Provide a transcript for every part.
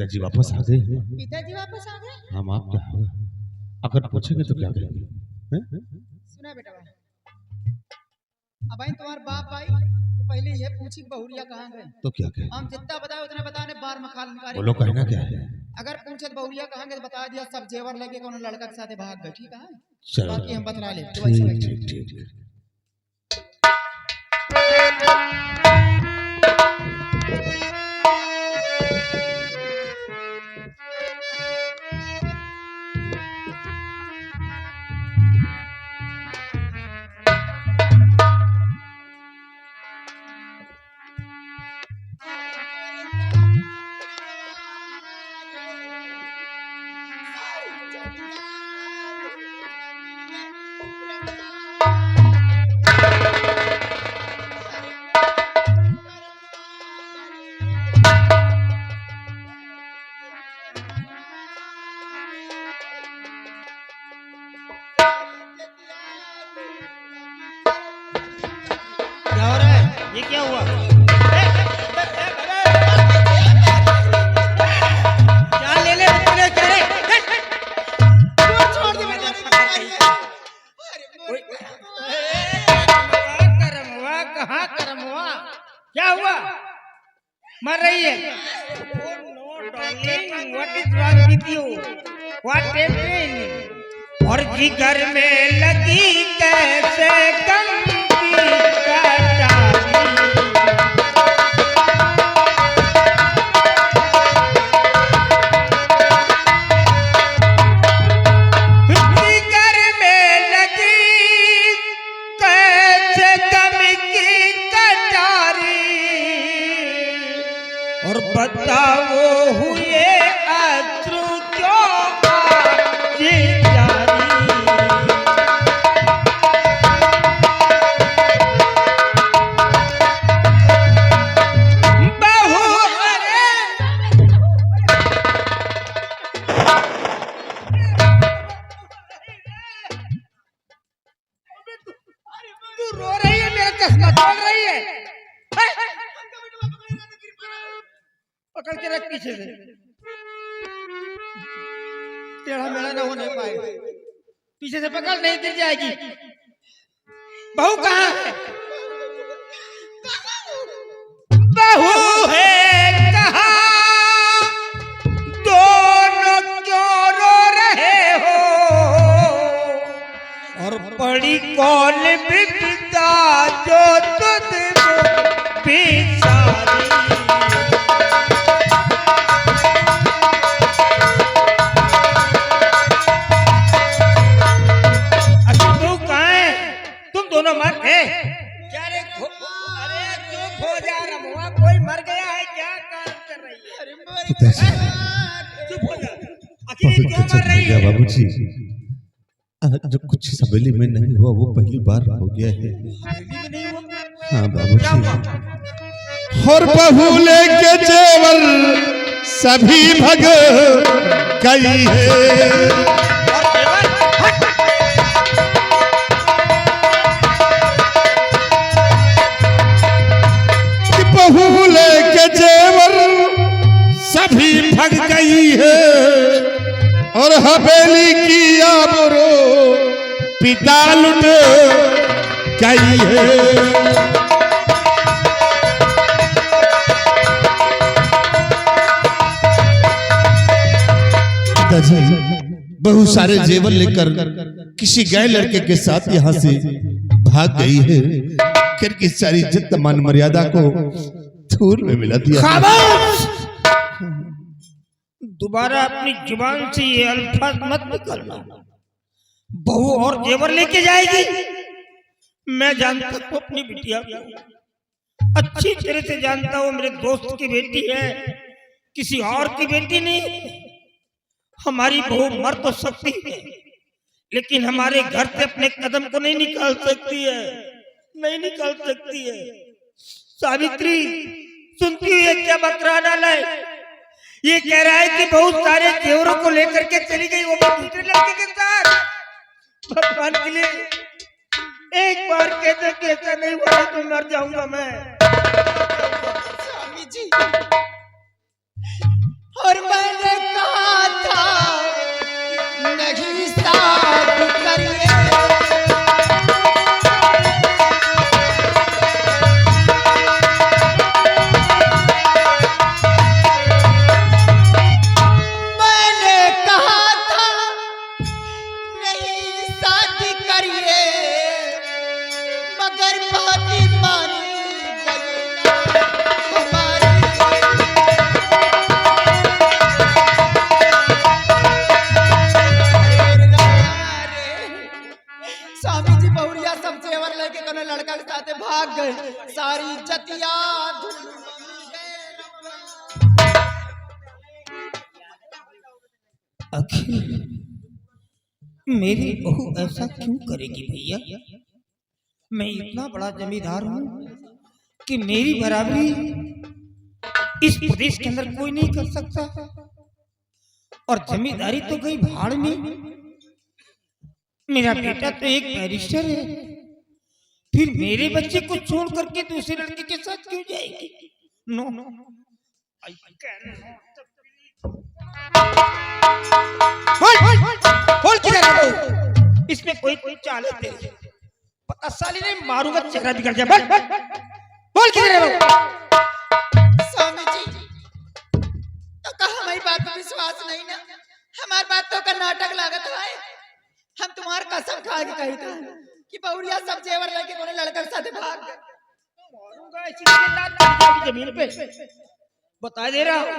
पिताजी वापस आ गए। पिताजी वापस आ गए? हम आप क्या अगर पूछेंगे तो क्या कहेंगे? सुना बेटा भाई, अब भाई तुम्हारे बाप भाई तो पहले ये पूछी बहुरिया कहाँ गए, तो क्या कहें? हम जितना बताए उतना बताने बार मखाल निकाले। बोलो कहना क्या है? अगर पूछे तो बहुरिया कहाँ गए बता दिया, सब जेवर लेके कौन लड़का के साथ भाग गए। ठीक है, चलो बाकी हम बतला ले। ठीक ठीक ठीक। क्या हो रहा है? ये क्या हुआ? क्या ले ले तूने क्या रे? छोड़ दे बेटा। करम हुआ, कहाँ करम हुआ? क्या हुआ? मर रही है? Oh no darling, what is wrong with you? What happened? और जिगर में लगी कैसे गम की कटारी। जिगर में लगी कैसे गम की कटारी। और बताओ हुए अश्रु क्यों आज जारी। तू रो रही है, मेरा चश्मा तोड़ रही है। पकड़ के रख पीछे से, टेढ़ा मेढ़ा ना होने पाए। पीछे से पकड़, नहीं गिर जाएगी। बहू कहाँ है? बहू है कहाँ? दोनों क्यों रो रहे हो? और पड़ी कौन विपदा जो तुझ बेचारी। तू कहाँ है? तुम दोनों मर गए क्या रे? अरे चुप हो जा रमुआ, कोई मर गया है क्या? काम कर रही है? पिताजी चुप हो जा। आखिर क्यों मर रही है? बाबूजी जो कुछ सवेली में नहीं हुआ वो पहली बार हो गया है। हाँ बाबूजी। और बहू लेके जेवर सभी भग गई है। बहू लेके जेवर सभी भग गई है। और हवेली की आबरो पिता लुट गई है। पिताजी बहुत सारे जेवर लेकर किसी गए लड़के के साथ यहाँ से भाग गई है। फिर की सारी इज्जत मान मर्यादा को धूल में मिला दिया। खामोश! दोबारा अपनी जुबान से ये अल्फाज मत निकालना। बहू और जेवर लेके जाएगी? मैं जानता हूँ अपनी बिटिया को, अच्छी तरह से जानता हूँ। मेरे दोस्त की बेटी है, किसी और की बेटी नहीं। हमारी बहू मर तो सकती है, लेकिन हमारे घर से अपने कदम को नहीं निकाल सकती है, नहीं निकाल सकती है। सावित्री सुनती हुई है क्या? बकरा डाला है। ये कह रहा है कि बहुत सारे जेवरों को लेकर के चली गई, वो भी दूसरे लड़के के साथ। भगवान के लिए एक बार कहते कि ऐसा नहीं हुआ तो मर जाऊंगा मैं। स्वामी जी, और मैं साथे भाग गए, सारी इज्जतिया धूल में मिल गए। आखिर मेरी बहू ऐसा क्यों करेगी भैया? मैं इतना बड़ा जमींदार हूँ कि मेरी बराबरी इस प्रदेश के अंदर कोई नहीं कर सकता, और जमींदारी तो गई भाड़ में। मेरा बेटा तो एक बैरिस्टर है, फिर मेरे बच्चे को छोड़ करके दूसरे लड़के के साथ क्यों जाएगी? नो नो, बोल किधर है वो? इसमें कोई चाल है तेरी? पता साली ने मारूंगा, चेहरा बिगड़ जाए। बोल किधर है वो? स्वामी जी तो कहा हमारी बात पर विश्वास नहीं ना? हमारी बात तो का नाटक लागत है। हम तुम्हार कसम खा के कही था कि बहुरिया सब जेवर लेके कोने लड़का के साथ भाग गए। मारूंगा इसी के लात पड़ जाएगी जमीन पे, बता दे रहा हूँ।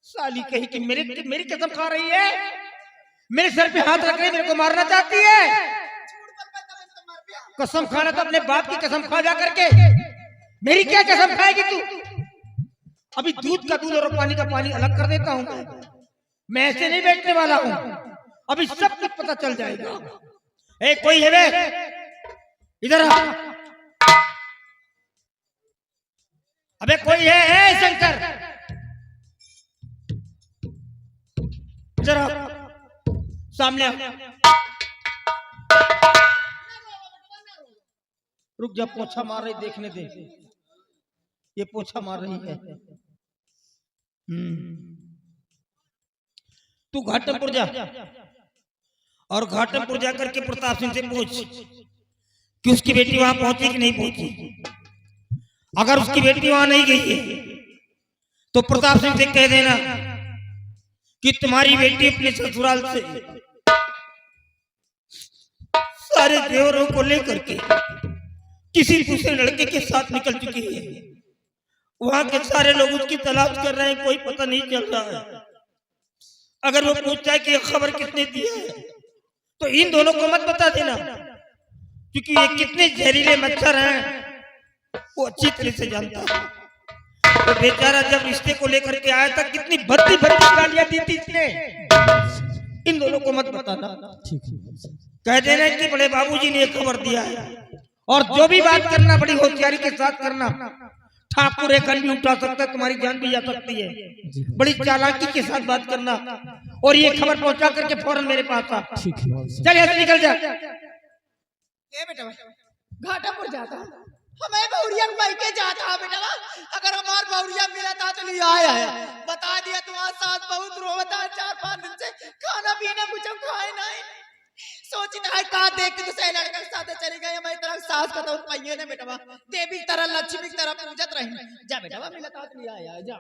साली कही कि मेरी कसम खा रही है, मेरे सर पे हाथ रख रही, मेरे को मारना चाहती है। कसम खाना तो अपने बाप की कसम खा जा करके, मेरी क्या कसम खाएगी तू? अभी दूध का दूध और पानी का पानी अलग कर देता हूँ। मैं ऐसे नहीं बैठने वाला हूँ, अभी सब कुछ पता चल जाएगा। ए कोई है बे? इधर आ। अबे कोई है? शंकर इधर आ, सामने आ। रुक जा, पोछा मार रही, देखने दे। ये पोछा मार रही है। तू घाटमपुर जा, और घाटमपुर जाकर के प्रताप सिंह से पूछ कि उसकी बेटी वहां पहुंची कि नहीं पहुंची। अगर उसकी बेटी वहां नहीं गई है तो प्रताप सिंह से कह देना कि तुम्हारी बेटी अपने ससुराल से सारे देवरों को लेकर के किसी दूसरे लड़के के साथ निकल चुकी है। वहां के सारे लोग उसकी तलाश कर रहे हैं, कोई पता नहीं चल रहा है। अगर वो पूछता है कि ये खबर किसने दी है तो इन दोनों को मत बता देना, क्योंकि ये कितने जहरीले मच्छर हैं वो अच्छी तरह से जानता है। तो बेचारा जब रिश्ते को लेकर के आया था कितनी भद्दी गालियां दी थी इसने। इन दोनों को मत बताना, कह देना कि बड़े बाबूजी ने खबर दिया है, और जो भी बात करना बड़ी होशियारी के साथ करना। ठाकुर एक भी उठा सकता है, तुम्हारी जान भी जा सकती है। बड़ी चालाकी के साथ बात करना, और ये खबर पहुंचा करके फौरन मेरे पास आ। चल यहाँ से निकल जा। ए बेटा घाटापुर जाता हमें बहुरिया भाई के जाता बेटा। अगर हमार बहुरिया मिला था तो नहीं आया है, बता दिया तुम्हारे साथ बहुत रोता है। 4-5 दिन से खाना पीना कुछ खाए नहीं। सोची था का देख के दूसरे लड़के के साथ चली गई। मैं तरह सास का तो पहिए ने बेटा देवी की तरह लक्ष्मी की तरह पूजत रही। जा बेटा मिला था तो नहीं आया। जा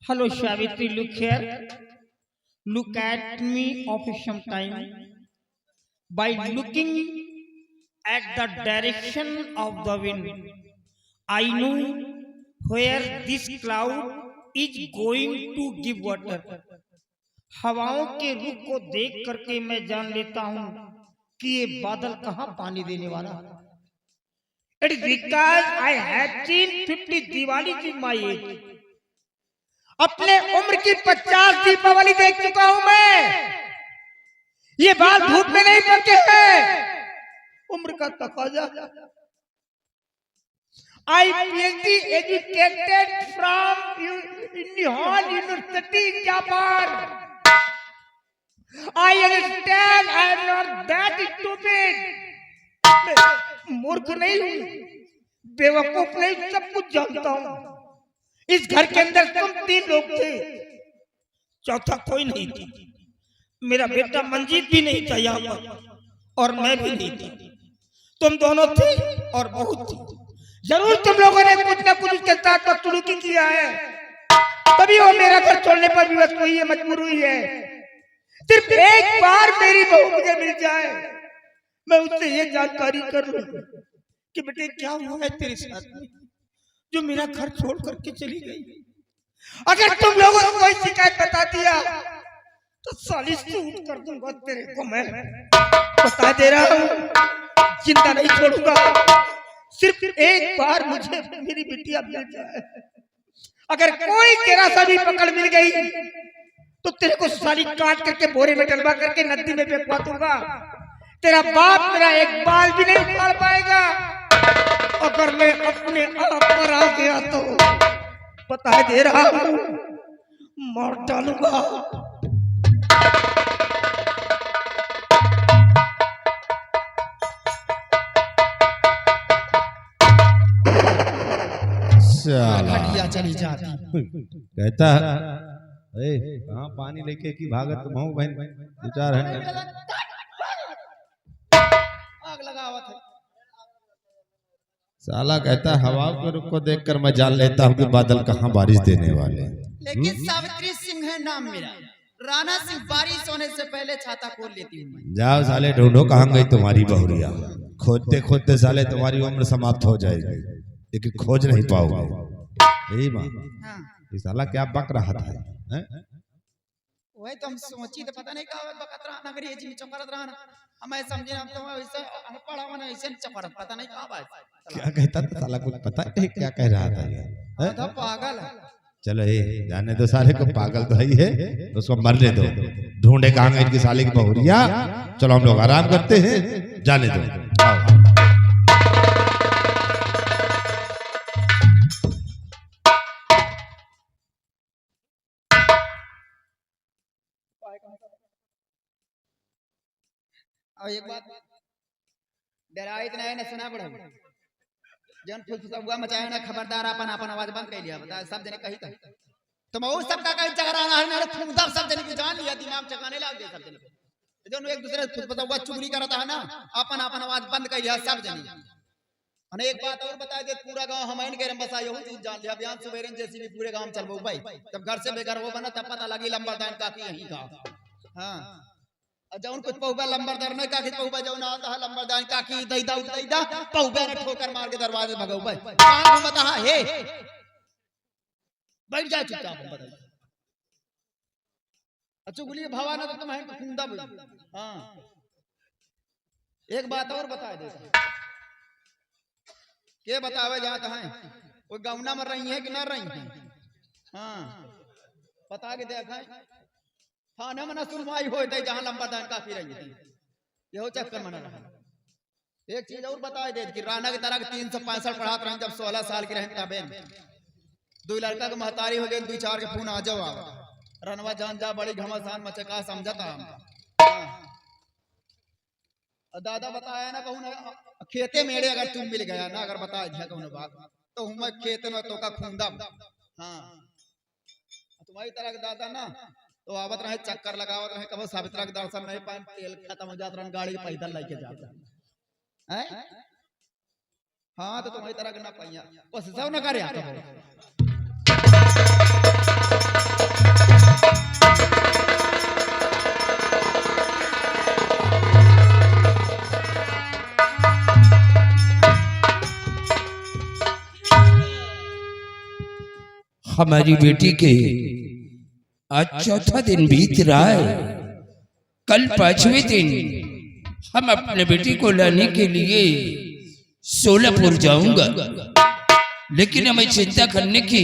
hello Savitri, look here, look at me of some time. By looking at the direction of the wind, I know where this cloud is going to give water. हवाओं के रुख को देख करके मैं जान लेता हूं कि ये बादल कहां पानी देने वाला है। It is because I have seen 50 Diwali in my age. अपने उम्र की 50 दीपावली देख चुका हूं मैं। ये बाल धूप में नहीं पके हैं, उम्र का तकाजा। I PhD educated from Nihal University in Japan. I understand I am not that stupid. मूर्ख नहीं हूं, बेवकूफ नहीं, सब कुछ जानता हूं। इस घर के अंदर तुम 3 लोग थे, चौथा कोई नहीं था। मेरा बेटा मंजीत भी नहीं था यहाँ पर, और मैं भी नहीं थी। तुम दोनों थे और बहुत थी। जरूर तुम लोगों ने कुछ ना कुछ उसके साथ बदसलूकी किया है, तभी वो मेरा घर छोड़ने पर विवश हुई है, मजबूर हुई है। सिर्फ एक बार मेरी बहू मुझे मिल जाए, मैं उससे ये जानकारी कर लूं कि बेटे क्या हुआ है तेरे साथ में, जो मेरा घर छोड़ करके चली गई। अगर तुम लोगों को कोई शिकायत बता दिया तो साली सूट कर दूंगा तेरे को मैं बता दे रहा हूँ, जिंदा नहीं छोड़ूंगा। सिर्फ एक बार मुझे मेरी बिटिया मिल जाए, अगर कोई तेरा सा भी पकड़ मिल गई तो तेरे को साली काट करके बोरे में डलवा करके नदी में फेंकवा दूंगा। तेरा बाप मेरा एक बाल भी नहीं उखाड़ पाएगा। अगर मैं अपने आप पर आ गया तो बता दे रहा हूँ, मार डालूंगा। हटिया चली जाती। कहता कहाँ पानी लेके की भागत तुम हो बहन, विचार है आग लगावत है। साला कहता हवा के रुख को देखकर मैं जान लेता हूँ कि बादल कहाँ बारिश देने वाले हैं। लेकिन सावित्री सिंह है नाम मेरा। राणा सिंह बारिश होने से पहले छाता खोल लेती हूँ मैं। जाओ साले ढूंढो कहाँ गई तुम्हारी बहुरिया। खोदते खोदते साले तुम्हारी उम्र समाप्त हो जाएगी, लेकिन खोज नहीं पाओगे। यही माँ हाँ। ये साला क्या बक रहा था हैं? वही तो हम सोची तो पता नहीं कहा बकत रहा ना अंग्रेजी में चौकरत रहा ना। हमें समझे हम तो ऐसे पढ़ा हुआ ना ऐसे चौकरत पता नहीं कहा बात क्या कहता था साला, कुछ पता नहीं क्या कह रहा था ये हैं? तो पागल है। चलो ये जाने दो साले को, पागल तो ही है, उसको मरने दो। ढूंढे कहाँ गई इनकी साले की बहुरिया। चलो हम लोग आराम करते हैं, जाने दो। आओ। और एक बात डरा इतना है ना सुना पड़ा जन फुसफुसा हुआ मचाया ना, खबरदार अपन अपन आवाज बंद कर लिया। बता सब जने कही था तो मैं सब का कहीं चकराना है मेरे फुंदा सब जने की जान लिया, दिमाग चकाने लग गए सब जने। जो एक दूसरे फुसफुसा हुआ चुगली करता है ना, अपन अपन आवाज बंद कर लिया सब जने। और एक बात और बता दे, पूरा गांव हम के रम बसा यहू चीज जान लिया। बयान सुबेरन जैसी भी पूरे गांव चलबो भाई। जब घर से बेघर हो बना तब पता लगी लंबरदान काकी यहीं का। हां जौन कुछ पहुबा लंबरदार नहीं काकी पहुबा जौन आता है लंबरदार काकी दैदा उदैदा पहुबा ने ठोकर मार के दरवाजे भगाऊ भाई। कहां घूमता है हे बैठ जा चुपचाप बताइए। अच्छा गुली भावा ना तो तुम्हें खुंदा बोल। हां एक बात और बता दे के बतावे जाता है कोई गौना में रही है कि न रही है। हां बता के देखा थाने में न सुनवाई हो जहां लंबरदार काफी रही थी, यहो चक्कर मना रहा। एक चीज और बता दे कि राणा की तरह 365 पढ़ात रहे जब 16 साल की रहे तबे दो लड़का के महतारी हो गए, 2-4 के फोन आ जाओ रनवा जान जा बड़ी घमासान मचे का समझता। दादा बताया ना कहूँ ना खेते मेरे अगर तुम मिल गया ना, अगर बता दिया कहूँ बात तो हम खेते में तो का खूंदा। हाँ तुम्हारी तरह के दादा ना तो आवत रहे चक्कर लगावत रहे, कबो सावित्रा के दर्शन नहीं पाए, तेल खत्म हो जाता रहे, गाड़ी पैदल लेके जाता है। हाँ तो तुम्हारी तरह के ना पाइया कोशिश न करे आता हमारी बेटी के आज चौथा दिन बीत रहा है। कल 5वें दिन हम अपने बेटी को लाने के लिए सोलापुर जाऊंगा, लेकिन हमें चिंता करने की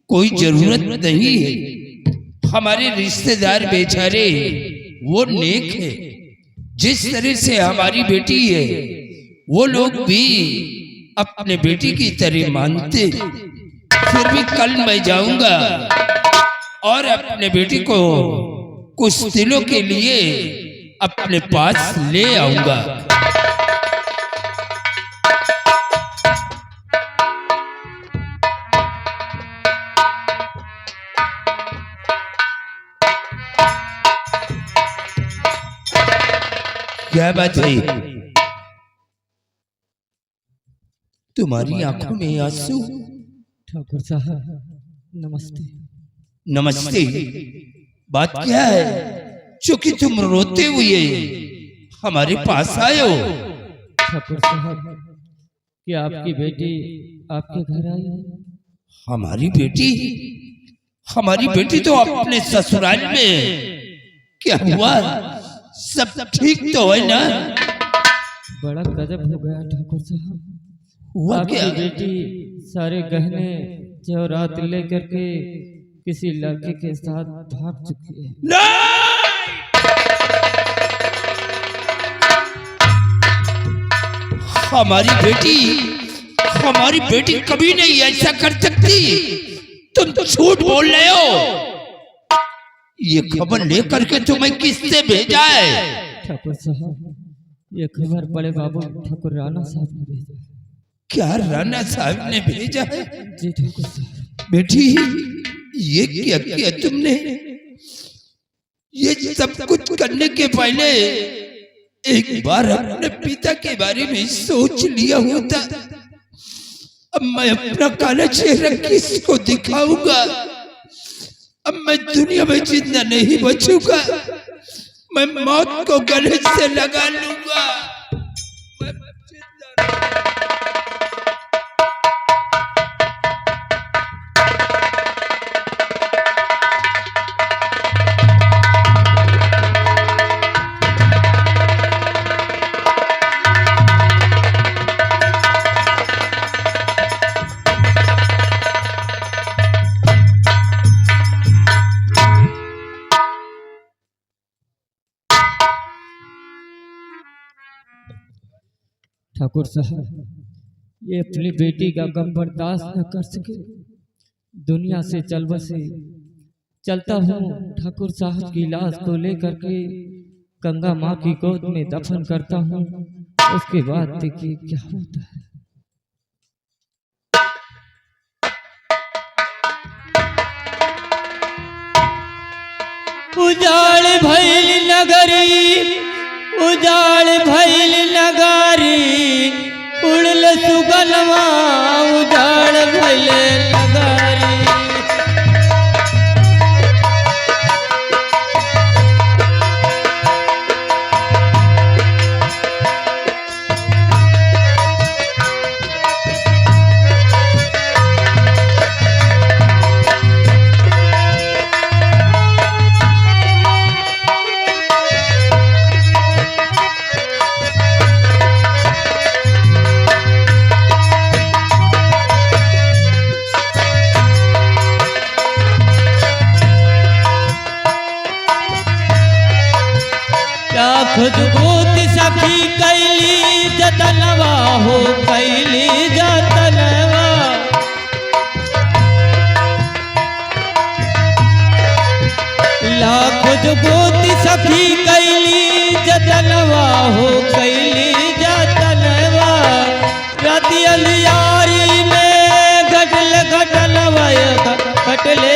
कोई जरूरत नहीं है। हमारे रिश्तेदार बेचारे वो नेक है, जिस तरह से हमारी बेटी है वो लोग भी अपने बेटी की तरह मानते। फिर भी कल मैं जाऊंगा और अपने बेटी को कुछ दिनों के लिए अपने पास ले आऊंगा। क्या बात है, तुम्हारी आंखों में आंसू? ठाकुर साहब नमस्ते। नमस्ते। बात क्या है चूंकि तुम रोते हुए हमारे पास आए हो? ठाकुर साहब क्या आपकी बेटी आपके घर आई है? हमारी बेटी? हमारी बेटी तो अपने ससुराल में क्या हुआ? सब ठीक तो है ना? बड़ा गजब हो गया ठाकुर साहब। हुआ आपकी क्या? बेटी सारे गहने जेवरात लेकर के किसी लड़के के साथ भाग चुकी है। हमारी बेटी कभी नहीं ऐसा कर सकती। तुम तो झूठ बोल रहे हो। ये खबर लेकर के तुम्हें किससे भेजा है? ठाकुर साहब, ये खबर बड़े बाबू ठाकुर राणा साहब ने भेजा। क्या राणा साहब ने भेजा है? जी ठाकुर साहब। बेटी, ये क्या किया तुमने? ये सब कुछ करने के पहले एक बार अपने पिता के बारे में सोच लिया होता। अब मैं अपना काला चेहरा किसको दिखाऊंगा? अब मैं दुनिया में जिंदा नहीं बचूंगा। मैं मौत को गले से लगा लूंगा। मैं जिंदा ठाकुर साहब, ये अपनी बेटी का गम बर्दाश्त न कर सके, दुनिया से चल बसे। चलता हूँ ठाकुर साहब की लाश को लेकर के गंगा माँ की गोद में दफन करता हूँ। उसके बाद देखिए क्या होता है। उजाड़ भइल नगरी, उजाड़ भइल नगारी, उड़ल सुगनवा उजाड़ भइल नगारी। खुद भूत सखी कैली जतनवा हो, कैली जतनवा। खुद भूत सखी कैली जतनवा हो, कैली जतनवा। राति अंधियारी में घटल घटलवा, घटले